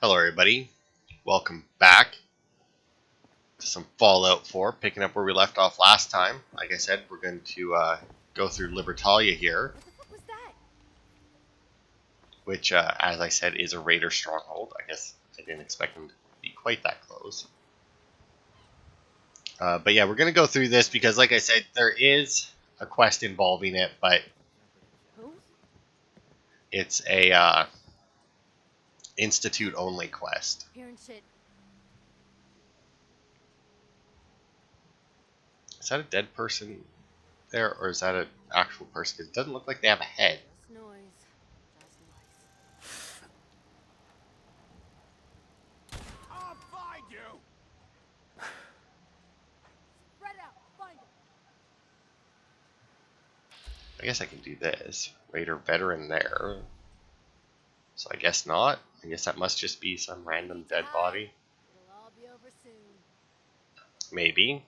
Hello everybody, welcome back to some Fallout 4, picking up where we left off last time. Like I said, we're going to go through Libertalia here, What the fuck was that? which, as I said, is a raider stronghold. I guess I didn't expect them to be quite that close. But yeah, we're going to go through this because, like I said, there is a quest involving it, but Who? it's a Institute-only quest. Hearing shit. Is that a dead person there, or is that an actual person? 'Cause it doesn't look like they have a head. Just noise. Just noise. I'll find you! Spread out. Find him. I guess I can do this. Raider veteran there. So I guess not. I guess that must just be some random dead body. It'll all be over soon. Maybe.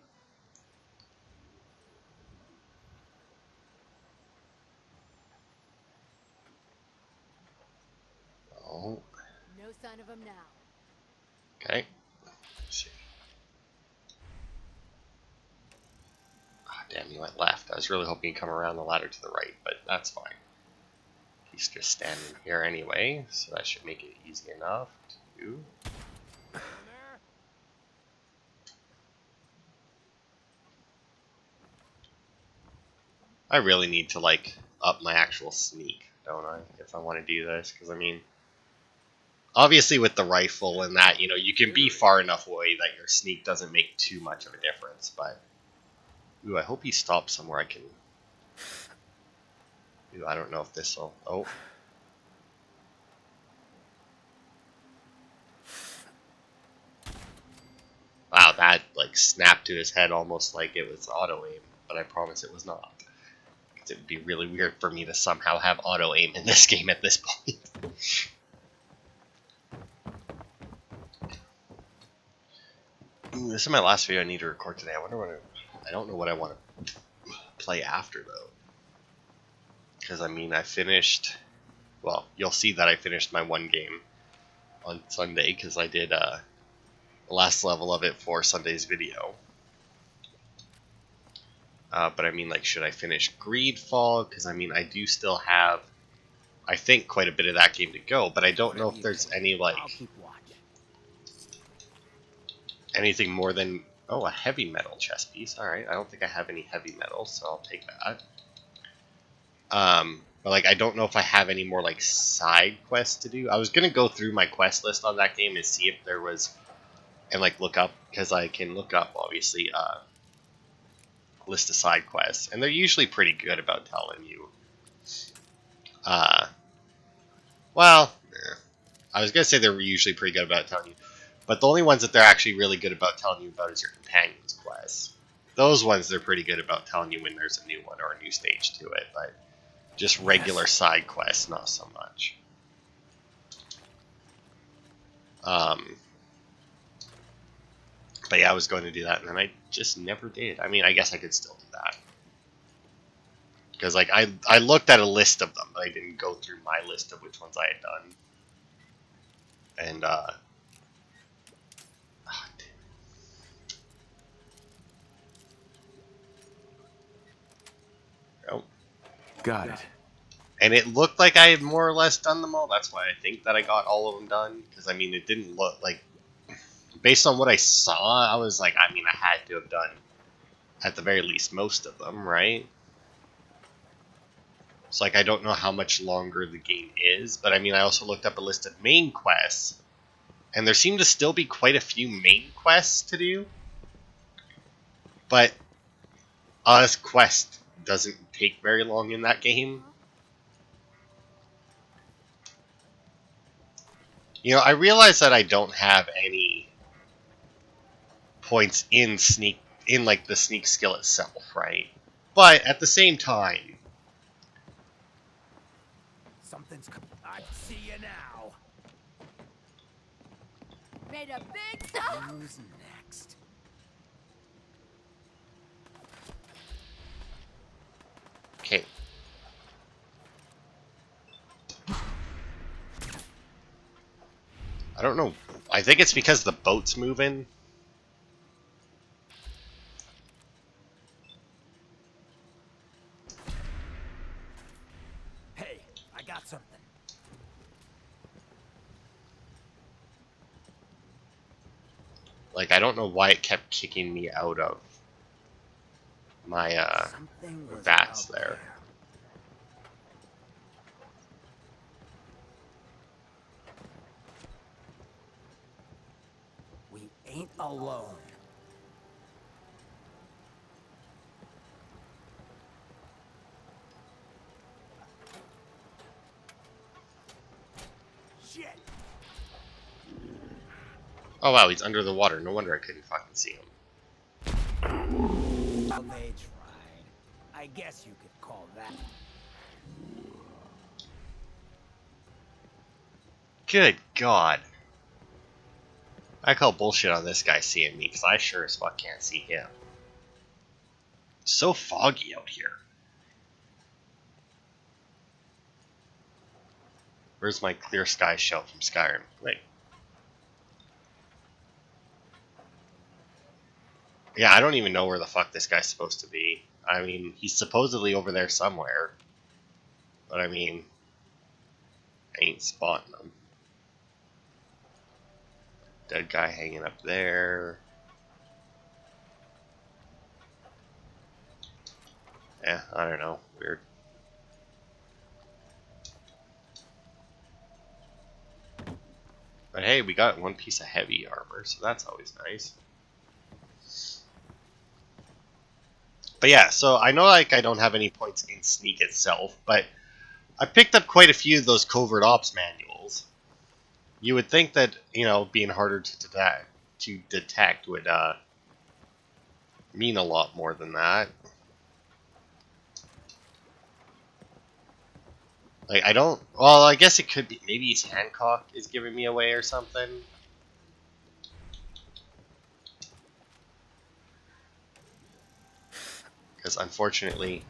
Oh, No sign of him now. okay. Let's see. Ah, damn, he went left. I was really hoping he'd come around the ladder to the right, but that's fine. He's just standing here anyway, so that should make it easy enough to do. In there? I really need to, like, up my actual sneak, don't I? If I want to do this, because, I mean, obviously with the rifle and that, you know, you can be far enough away that your sneak doesn't make too much of a difference, but... Ooh, I hope he stops somewhere I can... Ooh, I don't know if this'll... Oh. Wow, that, like, snapped to his head almost like it was auto-aim, but I promise it was not. Because it would be really weird for me to somehow have auto-aim in this game at this point. Ooh, this is my last video I need to record today. I wonder what I don't know what I want to play after, though. Because, I mean, I finished... Well, you'll see that I finished my one game on Sunday, because I did the last level of it for Sunday's video. But, I mean, like, should I finish Greedfall? Because, I mean, I do still have, I think, quite a bit of that game to go, but I don't know if there's any, like... I'll keep watch. Anything more than... Oh, a heavy metal chest piece. Alright, I don't think I have any heavy metal, so I'll take that. But, like, I don't know if I have any more, like, side quests to do. I was gonna go through my quest list on that game and see if there was... And, like, look up, because I can look up, obviously, list of side quests. And they're usually pretty good about telling you. Well, I was gonna say they were usually pretty good about telling you. But the only ones that they're actually really good about telling you about is your companions quests. Those ones they're pretty good about telling you when there's a new one or a new stage to it, but just regular side quests, not so much. But yeah, I was going to do that, and then I just never did. I mean, I guess I could still do that. Because, like, I looked at a list of them, but I didn't go through my list of which ones I had done. And, oh. Got it. And it looked like I had more or less done them all. That's why I think that I got all of them done. Because, I mean, it didn't look like... Based on what I saw, I was like, I mean, I had to have done, at the very least, most of them, right? So, like, I don't know how much longer the game is. But, I mean, I also looked up a list of main quests. And there seem to still be quite a few main quests to do. But, honest quest doesn't take very long in that game. You know, I realize that I don't have any points in like the sneak skill itself, right? But at the same time, Something's coming. I see you now. Made a big stop. Who's next? okay. I don't know. I think it's because the boat's moving. Hey, I got something. Like, I don't know why it kept kicking me out of my Something was vats out there. We ain't alone. Shit! Oh wow, he's under the water. No wonder I couldn't fucking see him. Well, they tried. I guess you could call that. Good God. I call bullshit on this guy seeing me, because I sure as fuck can't see him. It's so foggy out here. Where's my clear sky shell from Skyrim? Wait. Yeah, I don't even know where the fuck this guy's supposed to be. I mean, he's supposedly over there somewhere. But I mean, I ain't spotting him. Dead guy hanging up there. Yeah, I don't know. Weird. But hey, we got one piece of heavy armor, so that's always nice. But yeah, so I know like I don't have any points in Sneak itself, but I picked up quite a few of those covert ops manuals. You would think that, you know, being harder to detect would mean a lot more than that. Like, I don't... Well, I guess it could be... Maybe it's Hancock is giving me away or something. Because, unfortunately,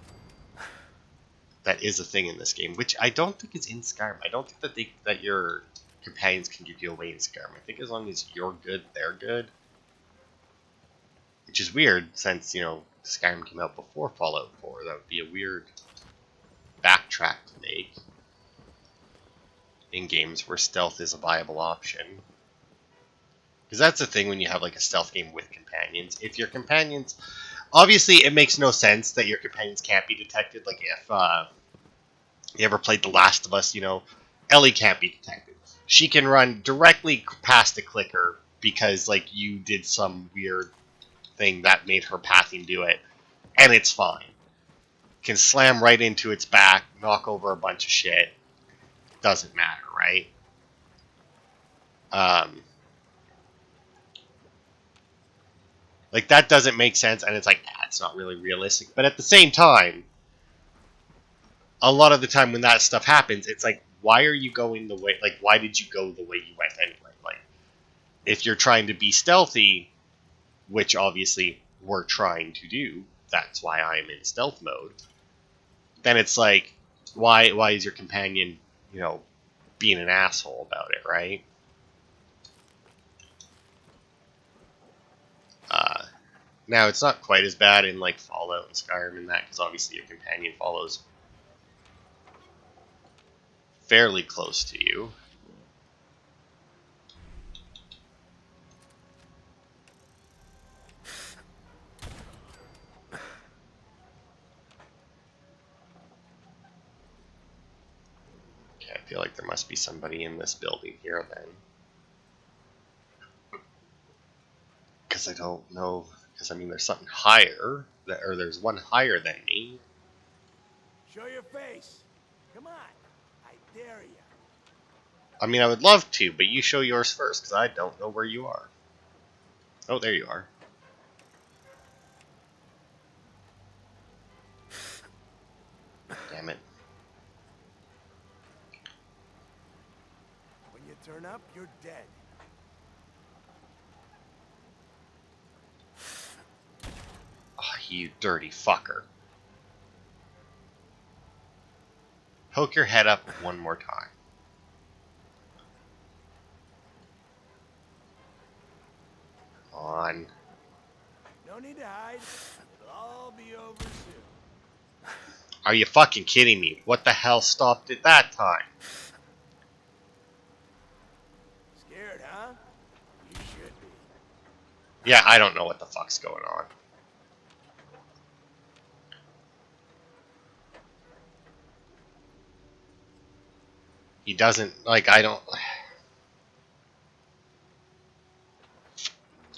that is a thing in this game. Which I don't think is in Skyrim. I don't think that that your companions can give you away in Skyrim. I think as long as you're good, they're good. Which is weird, since, you know, Skyrim came out before Fallout 4. That would be a weird backtrack to make in games where stealth is a viable option. Because that's the thing when you have like a stealth game with companions. If your companions... Obviously, it makes no sense that your companions can't be detected. Like, if you ever played The Last of Us, you know, Ellie can't be detected. She can run directly past a clicker because, like, you did some weird thing that made her pathing do it. And it's fine. Can slam right into its back, knock over a bunch of shit. Doesn't matter, right? Like, that doesn't make sense, and it's like, it's not really realistic. But at the same time, a lot of the time when that stuff happens, it's like, why are you going the way, like, why did you go the way you went anyway? Like, if you're trying to be stealthy, which obviously we're trying to do, that's why I'm in stealth mode, then it's like, why is your companion, you know, being an asshole about it, right? Now, it's not quite as bad in, like, Fallout and Skyrim and that, because obviously your companion follows fairly close to you. Okay, I feel like there must be somebody in this building here then. Because I don't know, because I mean there's something higher, or there's one higher than me. Show your face. Come on. I dare you. I mean, I would love to, but you show yours first, because I don't know where you are. Oh, there you are. Damn it. When you turn up, you're dead. Oh, you dirty fucker. Poke your head up one more time. No need to hide. It'll all be over soon. Are you fucking kidding me? What the hell stopped it that time? Scared, huh? You should be. Yeah, I don't know what the fuck's going on. He doesn't, like, I don't...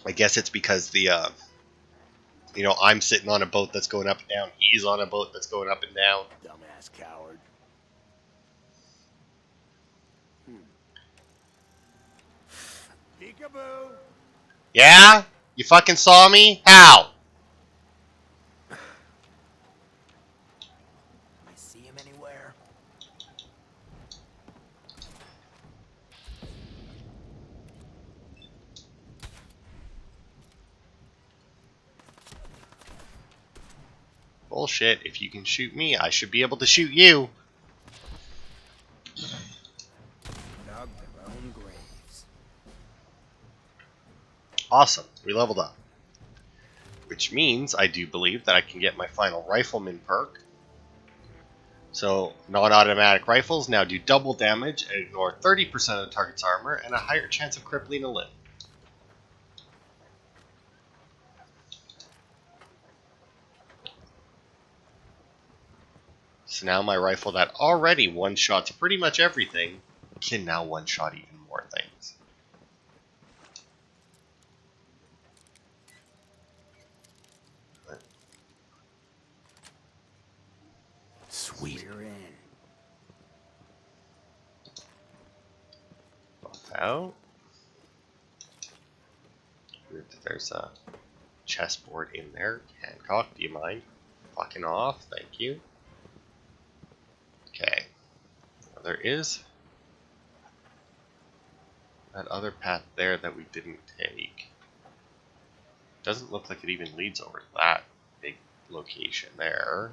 I guess it's because the, you know, I'm sitting on a boat that's going up and down. He's on a boat that's going up and down. Dumbass coward. Peekaboo. Yeah? You fucking saw me? How? I see him anywhere? Bullshit. If you can shoot me, I should be able to shoot you. Dug their own graves. Awesome. We leveled up. Which means I do believe that I can get my final rifleman perk. So, non-automatic rifles now do double damage and ignore 30% of the target's armor and a higher chance of crippling a limb. So now my rifle that already one-shots pretty much everything can now one-shot even more things. Sweet. We're in. Buff out. There's a chessboard in there. Hancock, do you mind? Fucking off, thank you. Okay. Now there is that other path there that we didn't take. Doesn't look like it even leads over to that big location there.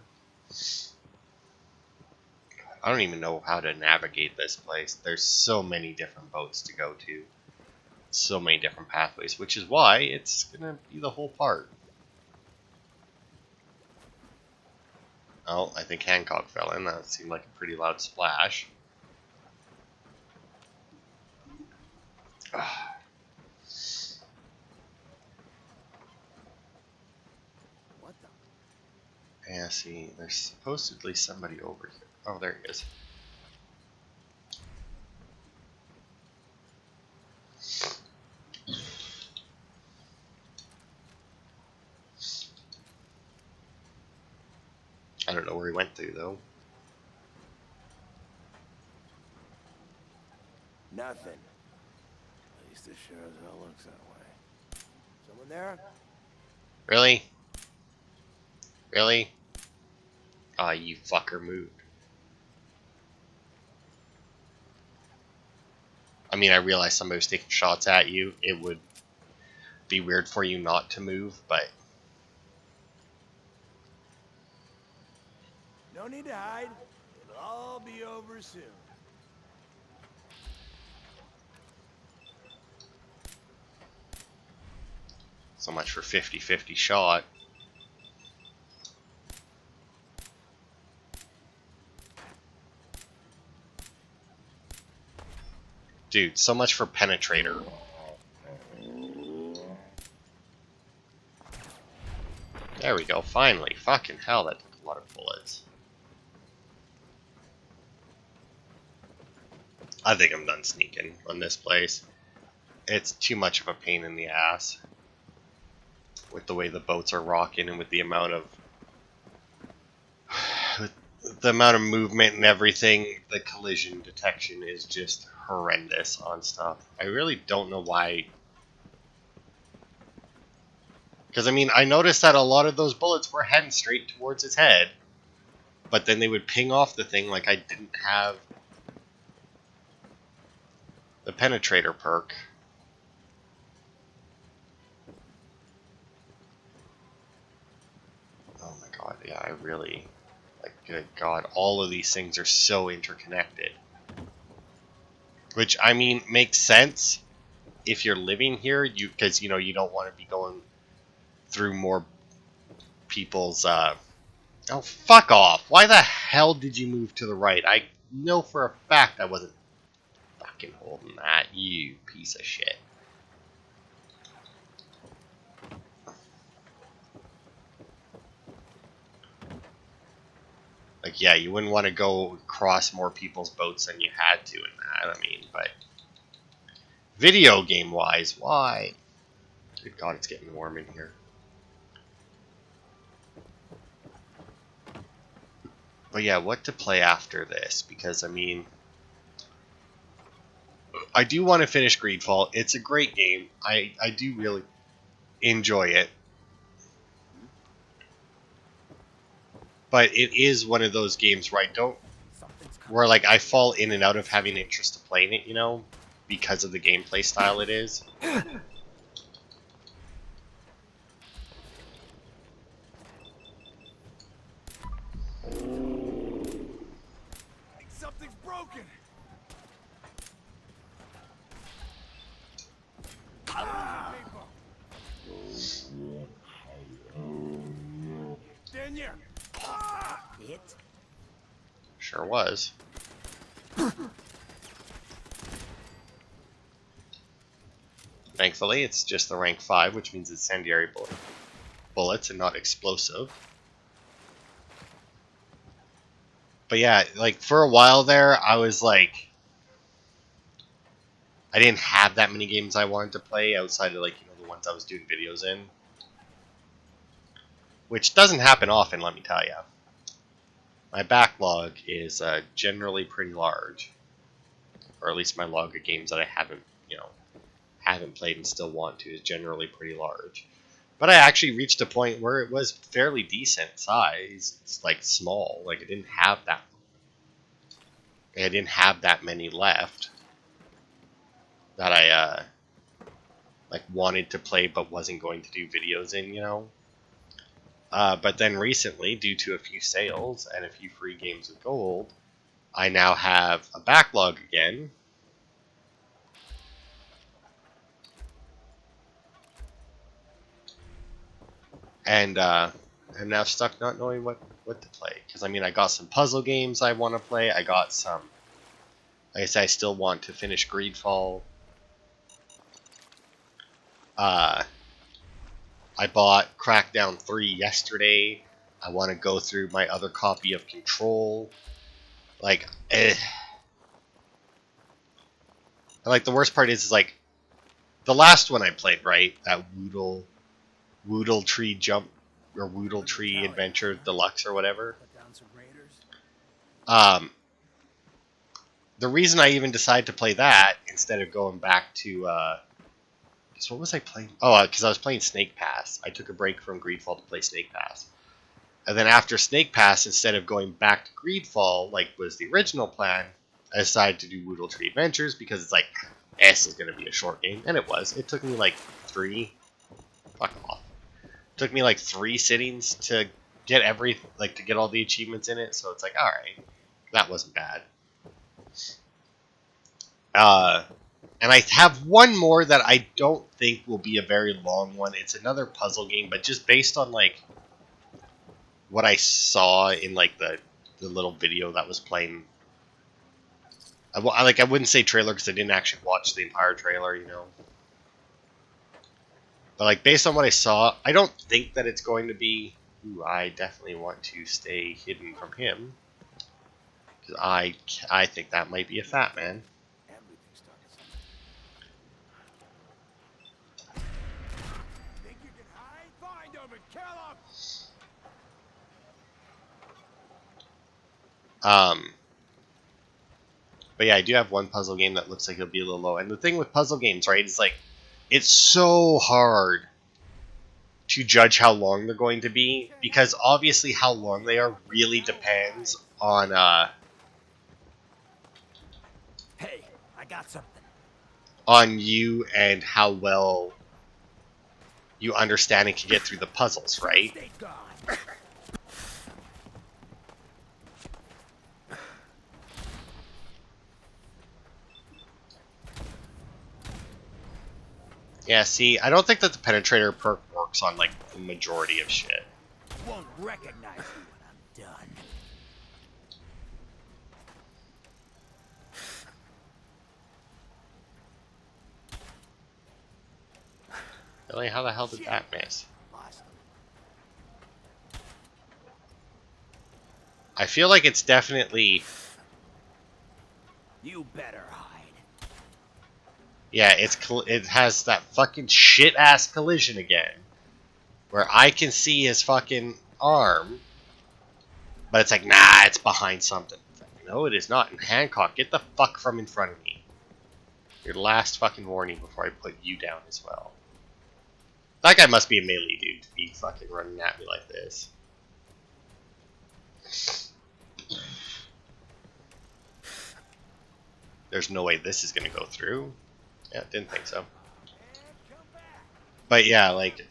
I don't even know how to navigate this place. There's so many different boats to go to. So many different pathways, which is why it's gonna be the whole part. Oh, I think Hancock fell in. That seemed like a pretty loud splash. What the? Yeah, see, there's supposedly somebody over here. Oh, there he is. I don't know where he went to, though. Nothing. At least it sure as hell looks that way. Someone there? Really? Really? Ah, you fucker moved. I mean, I realize somebody was taking shots at you. It would be weird for you not to move, but... No need to hide. It'll all be over soon. So much for 50-50 shot. Dude, so much for penetrator. There we go, finally. Fucking hell, that took a lot of bullets. I think I'm done sneaking on this place. It's too much of a pain in the ass. With the way the boats are rocking and with the amount of... movement and everything, the collision detection is just horrendous on stuff. I really don't know why. Because, I mean, I noticed that a lot of those bullets were heading straight towards his head. But then they would ping off the thing like I didn't have the penetrator perk. Oh my god, yeah, I really... Like, good god, all of these things are so interconnected. Which, I mean, makes sense if you're living here, because, you know, you don't want to be going through more people's. Oh, fuck off! Why the hell did you move to the right? I know for a fact I wasn't fucking holding that. You piece of shit. Like, yeah, you wouldn't want to go across more people's boats than you had to in that. I mean, but video game wise, why? Good God, it's getting warm in here. But yeah, what to play after this? Because, I mean, I do want to finish Greedfall. It's a great game. I do really enjoy it. But it is one of those games where where like I fall in and out of having interest to playing it, you know, because of the gameplay style it is. Something's broken. Daniel. It. Sure was. Thankfully, it's just the rank 5, which means it's incendiary bullets and not explosive. But yeah, like for a while there, I was like, I didn't have that many games I wanted to play outside of like, you know, the ones I was doing videos in. Which doesn't happen often, let me tell you. My backlog is generally pretty large. Or at least my log of games that I haven't, you know, haven't played and still want to is generally pretty large. But I actually reached a point where it was fairly decent size. It's like small. Like I didn't have that many left that I like wanted to play but wasn't going to do videos in, you know. But then recently, due to a few sales and a few free games with gold, I now have a backlog again. And I'm now stuck not knowing what to play. Because, I mean, I got some puzzle games I want to play. I got some... Like I said, I still want to finish Greedfall. I bought Crackdown 3 yesterday. I want to go through my other copy of Control. Like, like the worst part is like, the last one I played, right? That Woodle Tree Jump, or Woodle Tree Adventure Deluxe or whatever. The reason I even decided to play that instead of going back to, what was I playing? Oh, because I was playing Snake Pass. I took a break from Greedfall to play Snake Pass. And then after Snake Pass, instead of going back to Greedfall, like was the original plan, I decided to do Woodle Tree Adventures because it's like, this is going to be a short game. And it was. It took me like 3... Fuck off. It took me like 3 sittings to get to get all the achievements in it. So it's like, alright, that wasn't bad. And I have one more that I don't think will be a very long one. It's another puzzle game, but just based on like what I saw in like the little video that was playing. I wouldn't say trailer because I didn't actually watch the entire trailer, you know. But like based on what I saw, I don't think that it's going to be. Ooh, I definitely want to stay hidden from him because I think that might be a fat man. Think you can hide? Find him and kill him. But yeah, I do have one puzzle game that looks like it'll be a little low. And the thing with puzzle games, right, is like it's so hard to judge how long they're going to be because obviously how long they are really depends on Hey, I got something. On you and how well you understand and can get through the puzzles, right? Stay gone. Yeah, see, I don't think that the Penetrator perk works works on like the majority of shit. Won't recognize you when I'm done. Really? How the hell did that miss? Lost him. I feel like it's definitely... You better hide. Yeah, it has that fucking shit-ass collision again. Where I can see his fucking arm. But it's like, nah, it's behind something. No, it is not. And Hancock, get the fuck from in front of me. Your last fucking warning before I put you down as well. That guy must be a melee dude to be fucking running at me like this. There's no way this is gonna go through. Yeah, didn't think so. But yeah, like,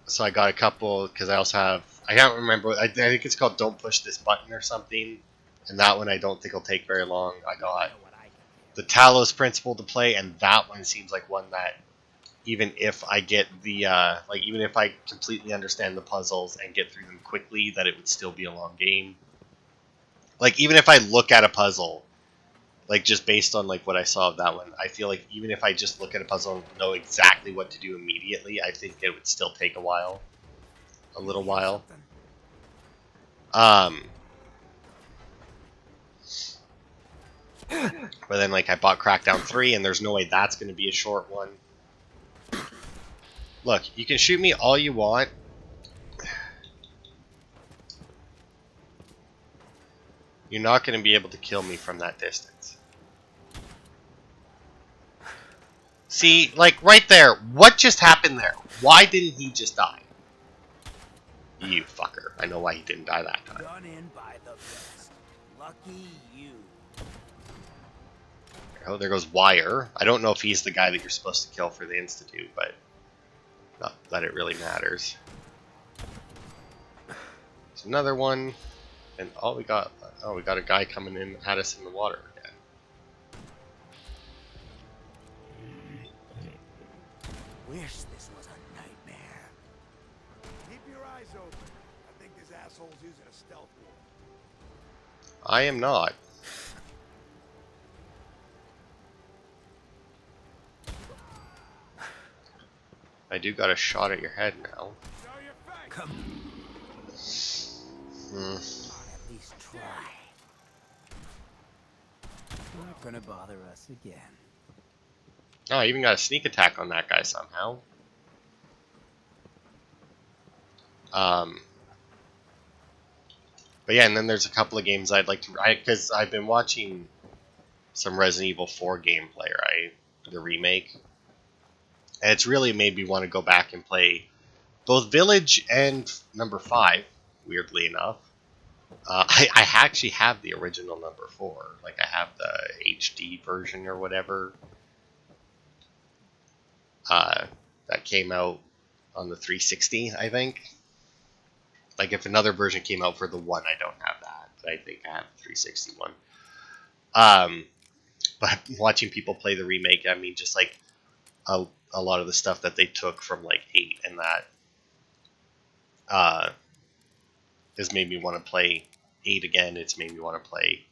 so I got a couple, because I also have, I can't remember, I think it's called Don't Push This Button or something. And that one I don't think will take very long. I got the Talos Principle to play, and that one seems like one that, even if I get the, like, even if I completely understand the puzzles and get through them quickly, that it would still be a long game. Like, even if I look at a puzzle, like, just based on, like, what I saw of that one, I feel like even if I just look at a puzzle and know exactly what to do immediately, I think it would still take a while. A little while. But then, like, I bought Crackdown 3, and there's no way that's going to be a short one. Look, you can shoot me all you want. You're not going to be able to kill me from that distance. See, like, right there, what just happened there? Why didn't he just die? You fucker. I know why he didn't die that time. Done in by the best. Lucky you. Oh, there goes Wire. I don't know if he's the guy that you're supposed to kill for the Institute, but not that it really matters. There's another one, and we got a guy coming in at us in the water again. Wish this was a nightmare. Keep your eyes open. I think this asshole's using a stealth wall. I am not. I do got a shot at your head now. Come. At least try. Not gonna bother us again. Oh, I even got a sneak attack on that guy somehow. But yeah, and then there's a couple of games I'd like to... Because I've been watching some Resident Evil 4 gameplay, right? The remake. And it's really made me want to go back and play both Village and number 5, weirdly enough. I actually have the original number 4. Like, I have the HD version or whatever. That came out on the 360, I think. Like, if another version came out for the 1, I don't have that. But I think I have the 360 one. But watching people play the remake, I mean, just like a lot of the stuff that they took from like 8 and that has made me want to play 8 again. It's made me want to play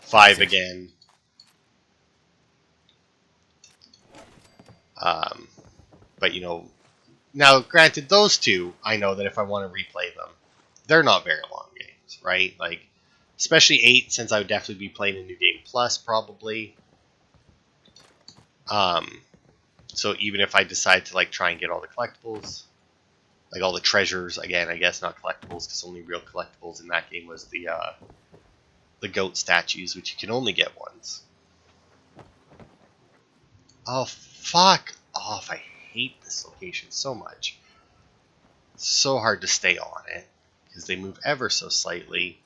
5 again. But you know, now granted, those two, I know that if I want to replay them, they're not very long games, right? Like, especially 8, since I would definitely be playing a New Game Plus probably. So even if I decide to like try and get all the collectibles, like all the treasures, again, I guess not collectibles, because only real collectibles in that game was the goat statues, which you can only get once. Oh, fuck off. I hate this location so much. It's so hard to stay on it, because they move ever so slightly.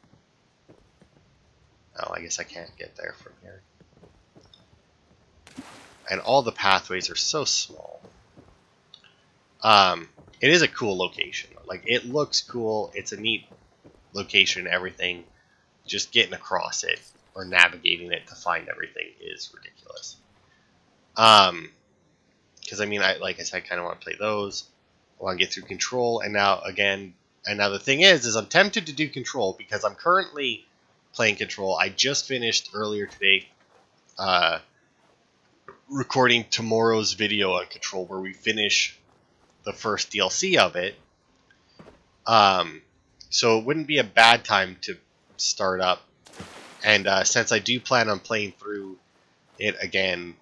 Oh, I guess I can't get there from here. And all the pathways are so small. It is a cool location. Like, it looks cool. It's a neat location and everything. Just getting across it or navigating it to find everything is ridiculous. Because I mean, like I said, I kind of want to play those. I want to get through Control, and now again, and now the thing is I'm tempted to do Control because I'm currently playing Control. I just finished earlier today recording tomorrow's video on Control, where we finish the first DLC of it. So it wouldn't be a bad time to start up. And since I do plan on playing through it again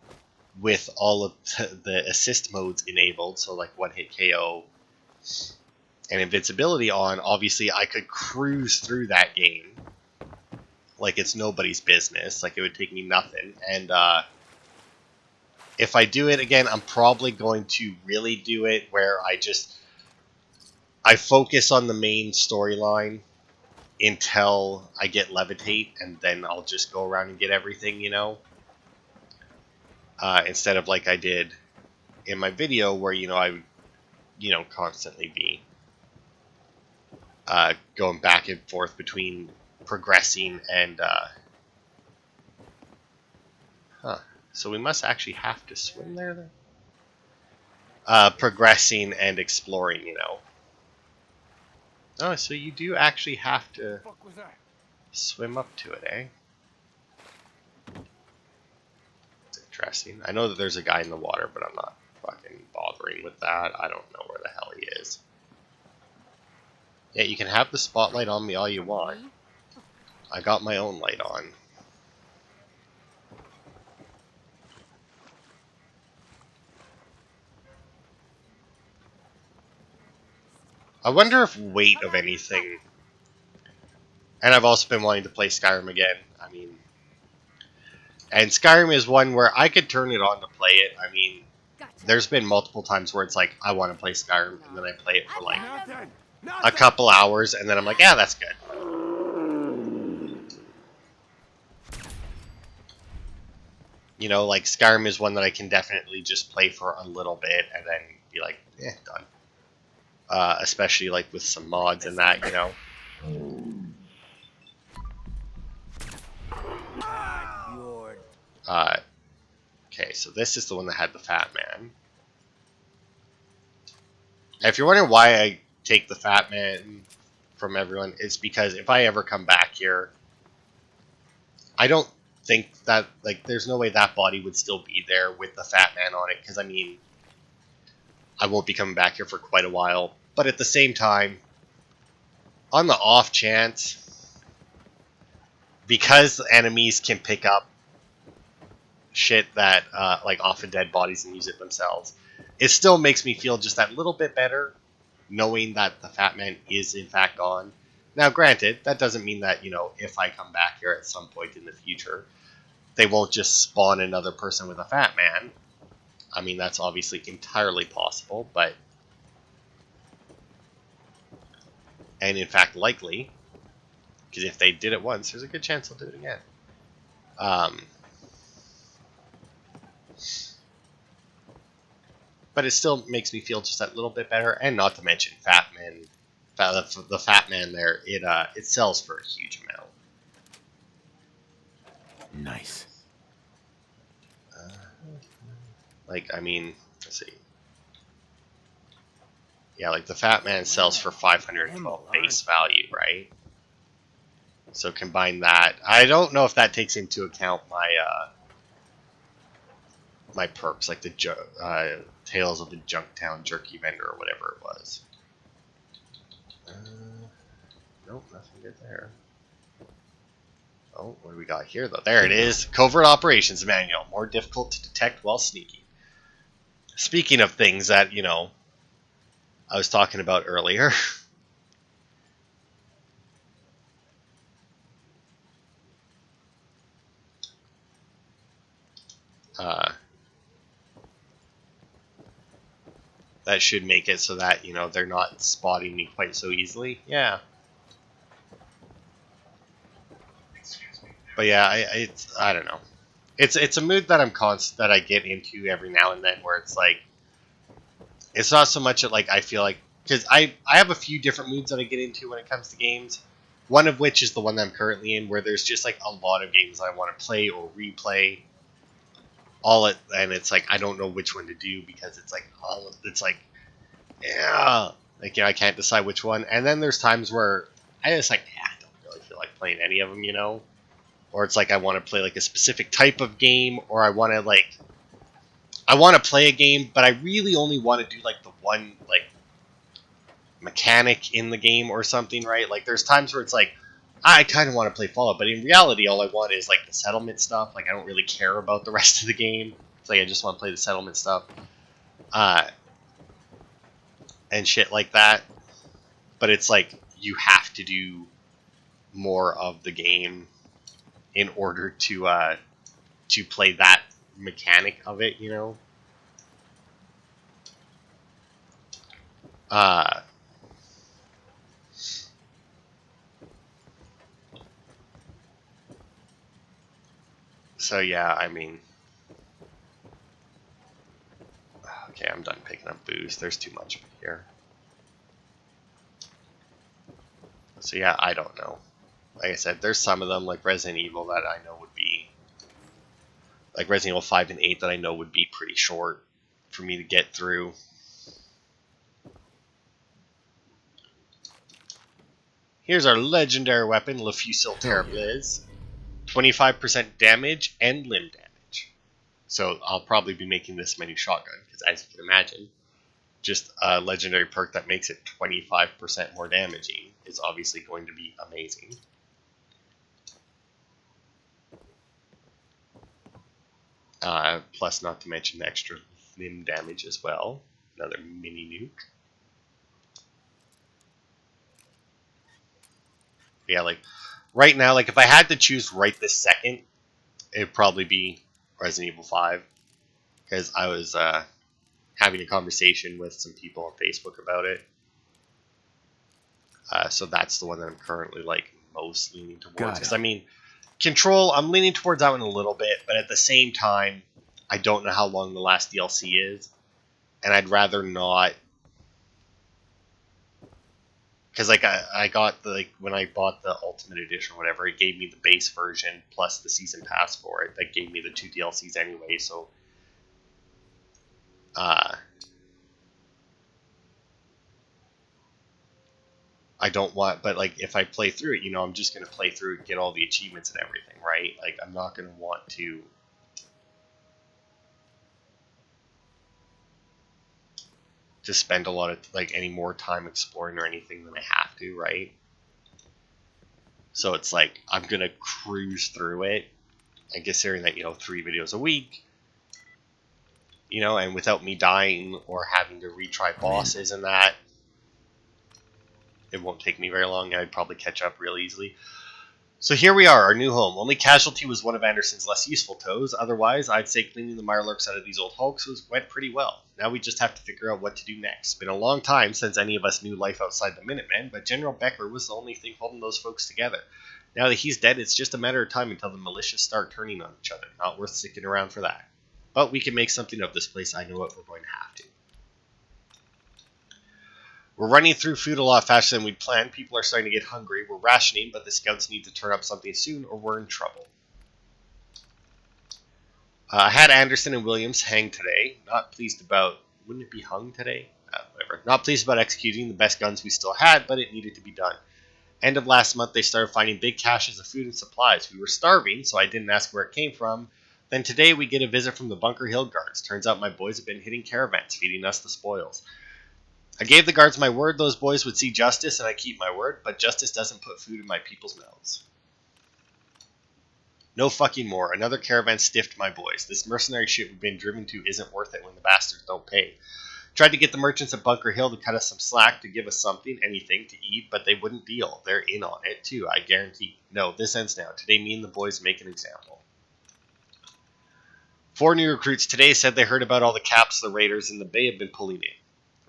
with all of the assist modes enabled, so like one-hit KO and invincibility on, obviously I could cruise through that game like it's nobody's business. Like, it would take me nothing. And if I do it again, I'm probably going to really do it where I focus on the main storyline until I get Levitate, and then I'll just go around and get everything, you know? Instead of like I did in my video where, I would, constantly be going back and forth between progressing and... So we must actually have to swim there, then? Progressing and exploring, Oh, so you do actually have to swim up to it, eh? It's interesting. I know that there's a guy in the water, but I'm not fucking bothering with that. I don't know where the hell he is. Yeah, you can have the spotlight on me all you want. I got my own light on. I wonder if weight of anything... And I've also been wanting to play Skyrim again. I mean... And Skyrim is one where I could turn it on to play it. I mean, there's been multiple times where it's like, I want to play Skyrim, and then I play it for like a couple hours, and then I'm like, yeah, that's good. Like Skyrim is one that I can definitely just play for a little bit, and then be like, done. Especially like with some mods and that, Okay, so this is the one that had the Fat Man. If you're wondering why I take the Fat Man from everyone, it's because if I ever come back here, I don't think that, like, there's no way that body would still be there with the Fat Man on it, because, I mean, I won't be coming back here for quite a while. But at the same time, on the off chance, because enemies can pick up shit that, like, often dead bodies and use it themselves, it still makes me feel just that little bit better knowing that the Fat Man is in fact gone. Now, granted, that doesn't mean that, if I come back here at some point in the future, they won't just spawn another person with a Fat Man. I mean, that's obviously entirely possible, but... And in fact, likely. Because if they did it once, there's a good chance they'll do it again. But it still makes me feel just that little bit better, and not to mention Fat Man, the Fat Man there, it sells for a huge amount. Nice. Like, I mean, let's see. Yeah, like the Fat Man sells for 512 base value, right? So combine that. I don't know if that takes into account my my perks, like the Tales of the Junktown Jerky Vendor or whatever it was. Nope, nothing good there. Oh, what do we got here, though? There it is. Covert Operations Manual. More difficult to detect while sneaking. Speaking of things that, I was talking about earlier. That should make it so that, they're not spotting me quite so easily. Yeah. But yeah, I don't know. It's a mood that that I get into every now and then, where it's like, it's not so much like I feel like, because I have a few different moods that I get into when it comes to games. One of which is the one that I'm currently in, where there's just like a lot of games I want to play or replay. And it's like I don't know which one to do, because it's like yeah, like, you know, I can't decide which one. And then there's times where I just like, I don't really feel like playing any of them, you know. Or it's like I want to play like a specific type of game, or I want to play a game, but I really only want to do like the one like mechanic in the game or something, right? Like there's times where it's like I kind of want to play Fallout, but in reality, all I want is like the settlement stuff. Like I don't really care about the rest of the game. It's like I just want to play the settlement stuff, uh, and shit like that. But it's like you have to do more of the game in order to play that mechanic of it, you know. Uh, so yeah, I mean, okay, I'm done picking up booze. There's too much of it here. So yeah, I don't know. Like I said, there's some of them like Resident Evil that I know would be like Resident Evil 5 and 8 that I know would be pretty short for me to get through. Here's our legendary weapon, Le Fusil Terrible. 25% damage and limb damage. So I'll probably be making this mini shotgun, because as you can imagine, just a legendary perk that makes it 25% more damaging is obviously going to be amazing. Plus, not to mention the extra limb damage as well. Another mini nuke. Yeah, like right now, like if I had to choose right this second, it'd probably be Resident Evil 5, because I was having a conversation with some people on Facebook about it. So that's the one that I'm currently like most leaning towards. Because I mean, Control, I'm leaning towards that one a little bit, but at the same time, I don't know how long the last DLC is, and I'd rather not. Because like I got the like when I bought the Ultimate Edition or whatever, it gave me the base version plus the season pass for it. That gave me the 2 DLCs anyway, so I don't want. But like if I play through it, you know, I'm just gonna play through it, get all the achievements and everything, right? Like I'm not gonna want to spend a lot of like any more time exploring or anything than I have to, right? So it's like I'm gonna cruise through it, and considering that, you know, 3 videos a week, you know, and without me dying or having to retry bosses and that, it won't take me very long. I'd probably catch up real easily. So here we are, our new home. Only casualty was one of Anderson's less useful toes. Otherwise, I'd say cleaning the mirelurks out of these old hulks went pretty well. Now we just have to figure out what to do next. It's been a long time since any of us knew life outside the Minutemen, but General Becker was the only thing holding those folks together. Now that he's dead, it's just a matter of time until the militias start turning on each other. Not worth sticking around for that. But we can make something of this place. I know what we're going to have to. We're running through food a lot faster than we'd planned. People are starting to get hungry. We're rationing, but the scouts need to turn up something soon or we're in trouble. I had Anderson and Williams hanged today. Not pleased about... Wouldn't it be hung today? Whatever. Not pleased about executing the best guns we still had, but it needed to be done. End of last month, they started finding big caches of food and supplies. We were starving, so I didn't ask where it came from. Then today, we get a visit from the Bunker Hill Guards. Turns out my boys have been hitting caravans, feeding us the spoils. I gave the guards my word those boys would see justice, and I keep my word, but justice doesn't put food in my people's mouths. No fucking more. Another caravan stiffed my boys. This mercenary shit we've been driven to isn't worth it when the bastards don't pay. Tried to get the merchants at Bunker Hill to cut us some slack, to give us something, anything to eat, but they wouldn't deal. They're in on it, too, I guarantee. No, this ends now. Today, me and the boys make an example. 4 new recruits today said they heard about all the caps the raiders in the bay have been pulling in.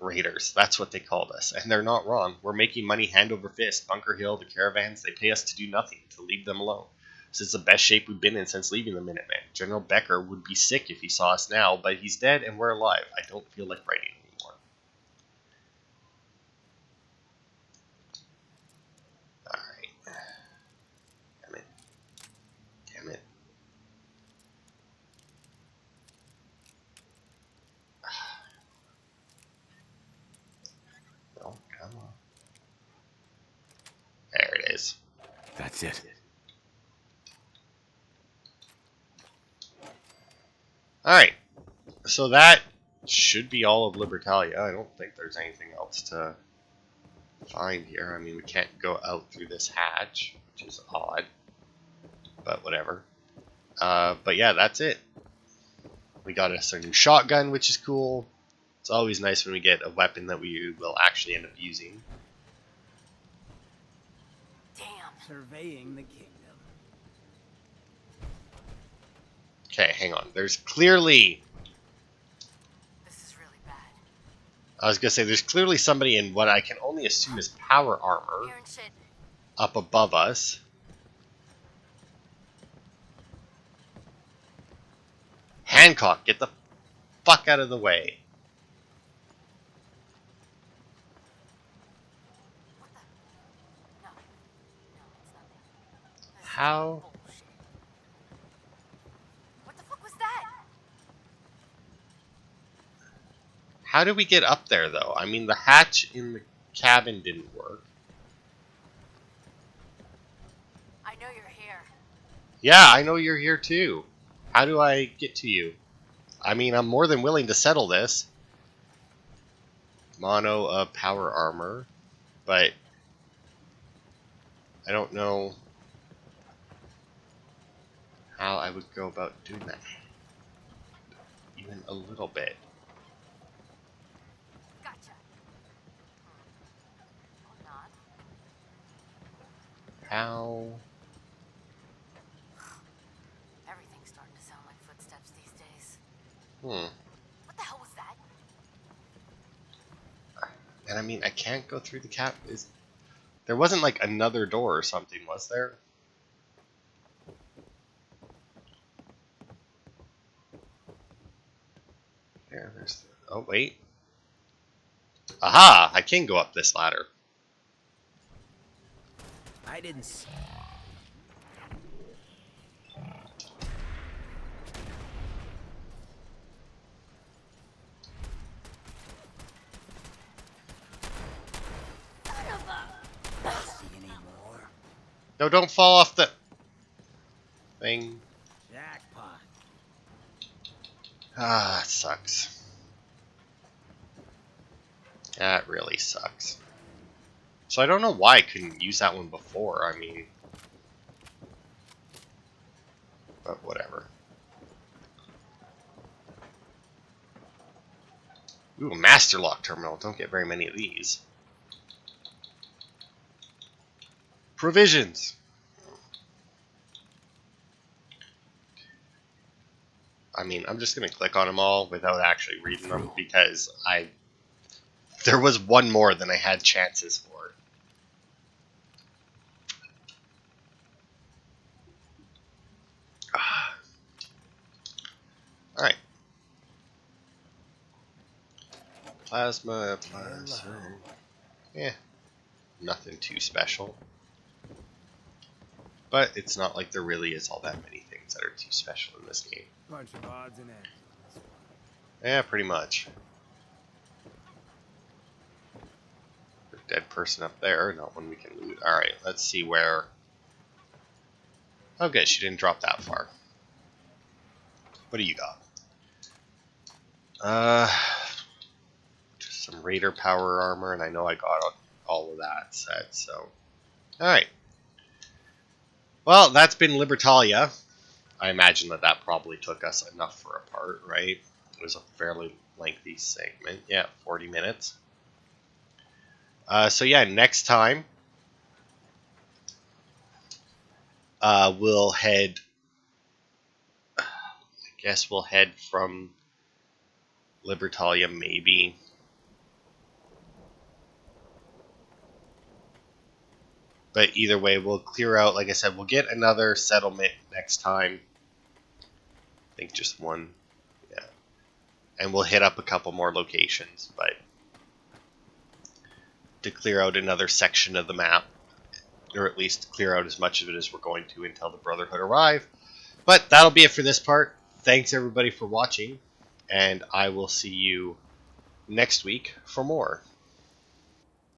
Raiders, that's what they called us, and they're not wrong. We're making money hand over fist. Bunker Hill, the caravans, they pay us to do nothing, to leave them alone. This is the best shape we've been in since leaving the Minutemen. General Becker would be sick if he saw us now, but he's dead and we're alive. I don't feel like writing anymore. Alright. Damn it. Damn it. That's it. Alright, so that should be all of Libertalia. I don't think there's anything else to find here. I mean, we can't go out through this hatch, which is odd, but whatever. But yeah, that's it. We got us a new shotgun, which is cool. It's always nice when we get a weapon that we will actually end up using. Damn. Surveying the kingdom. Okay, hang on. There's clearly... This is really bad. I was going to say, there's clearly somebody in what I can only assume is power armor Hearing shit. up above us. Hancock, get the fuck out of the way. What the? No. No, it's nothing. This is How? bullshit. What the fuck was that? How do we get up there, though? I mean, the hatch in the cabin didn't work. I know you're here. Yeah, I know you're here, too. How do I get to you? I mean, I'm more than willing to settle this. Mono of power armor. But I don't know how I would go about doing that. Even a little bit. Gotcha. Or not. How? Everything's starting to sound like footsteps these days. Hmm. What the hell was that? And I mean, I can't go through the cap. There wasn't like another door or something, was there? There's. Oh wait. Aha! I can go up this ladder. I didn't see. See any more? No, don't fall off the thing. Jackpot. Ah, that sucks. That really sucks. So I don't know why I couldn't use that one before. I mean, but whatever. Ooh, a master lock terminal. Don't get very many of these. Provisions. I mean, I'm just gonna click on them all without actually reading them because there was one more than I had chances for. All right. Plasma. Yeah. Nothing too special. But it's not like there really is all that many things that are too special in this game. Bunch of odds and ends. Yeah, pretty much. Dead person up there, not one we can loot. Alright, let's see where... Oh good, she didn't drop that far. What do you got? Just some Raider power armor, and I know I got all of that set, so... Alright. Well, that's been Libertalia. I imagine that probably took us enough for a part, right? It was a fairly lengthy segment. Yeah, 40 minutes. So yeah, next time we'll head. I guess we'll head from Libertalia, maybe. But either way, we'll clear out. Like I said, we'll get another settlement next time. I think just one. Yeah, and we'll hit up a couple more locations, but to clear out another section of the map. Or at least clear out as much of it as we're going to until the Brotherhood arrive. But that'll be it for this part. Thanks everybody for watching, and I will see you next week for more.